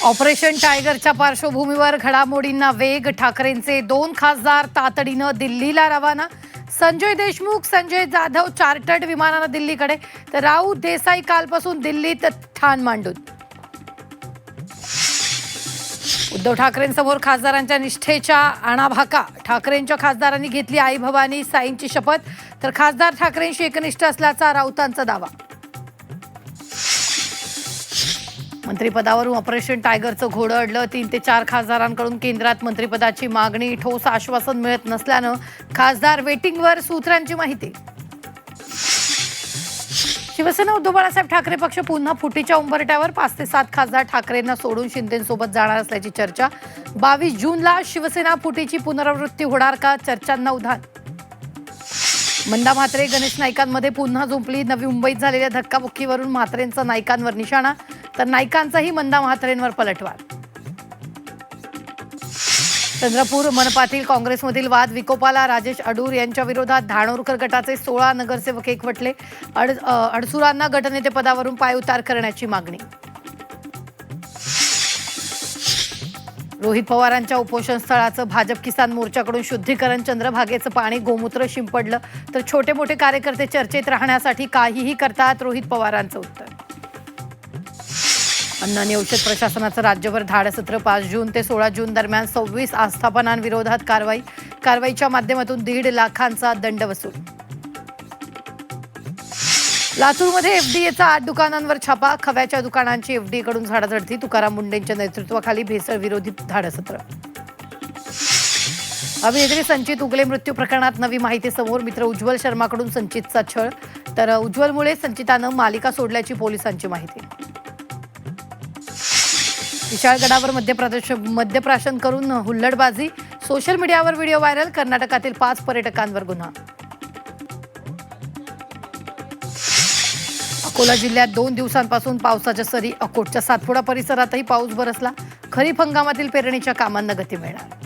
Operation टायगरच्या पार्श्वभूमीवर घडामोडींना वेग. ठाकरेंचे 2 खासदार तातडीनं दिल्लीला रवाना. संजय देशमुख, संजय जाधव चार्टर्ड विमानानं दिल्लीकडे, तर राऊत देसाई कालपासून दिल्लीत ठाण मांडून. उद्धव ठाकरेंसमोर खासदारांच्या निष्ठेच्या आणाभाका. ठाकरेंच्या खासदारांनी घेतली आई भवानी साईंची शपथ, तर खासदार ठाकरेंशी एकनिष्ठ असल्याचा राऊतांचा दावा. मंत्रिपदावरून ऑपरेशन टायगरचं घोडं अडलं. 3 ते 4 खासदारांकडून केंद्रात मंत्रिपदाची मागणी. ठोस आश्वासन मिळत नसल्यानं खासदार वेटिंगवर. सूत्रांची माहिती. शिवसेना उद्धव बाळासाहेब ठाकरे पक्ष पुन्हा फुटीच्या उंबरठ्यावर. 5 ते 7 खासदार ठाकरेंना सोडून शिंदेंसोबत जाणार असल्याची चर्चा. 22 जूनला शिवसेना फुटीची पुनरावृत्ती होणार का? चर्चांना उधाण. मंदा म्हात्रे गणेश नाईकांमध्ये पुन्हा जुंपली. नवी मुंबईत झालेल्या धक्काबुक्कीवरून म्हात्रेंचा नाईकांवर निशाणा, तर नाईकांचाही मंदा म्हात्रेंवर पलटवार. चंद्रपूर मनपातील काँग्रेसमधील वाद विकोपाला. राजेश अडूर यांच्या विरोधात धानोरकर गटाचे 16 नगरसेवक एकवटले. अडसुरांना गटनेतेपदावरून पायउतार करण्याची मागणी. रोहित पवारांच्या उपोषण स्थळाचं भाजप किसान मोर्चाकडून शुद्धीकरण. चंद्रभागेचं पाणी गोमूत्र शिंपडलं, तर छोटे मोठे कार्यकर्ते चर्चेत राहण्यासाठी काहीही करतात. रोहित पवारांचं उत्तर. अन्न आणि औषध प्रशासनाचं राज्यभर धाडसत्र. 5 जून ते 16 जून दरम्यान 26 आस्थापनांविरोधात कारवाई. कारवाईच्या माध्यमातून 1.5 लाखांचा दंड वसूल. लातूरमध्ये एफडीएचा 8 दुकानांवर छापा. खव्याच्या दुकानांची एफडीएकडून झाडाझडती. तुकाराम मुंडेंच्या नेतृत्वाखाली भेसळ विरोधी धाडसत्र. अभिनेत्री संचित उगले मृत्यू प्रकरणात नवी माहिती समोर. मित्र उज्ज्वल शर्माकडून संचितचा छळ, तर उज्ज्वलमुळे संचितानं मालिका सोडल्याची पोलिसांची माहिती. विशाळगडावर मद्यप्राशन करून हुल्लडबाजी. सोशल मीडियावर व्हिडिओ व्हायरल. कर्नाटकातील 5 पर्यटकांवर गुन्हा. अकोला जिल्ह्यात 2 दिवसांपासून पावसाच्या सरी. अकोटच्या सातपुडा परिसरातही पाऊस बरसला. खरीप हंगामातील पेरणीच्या कामांना गती मिळणार.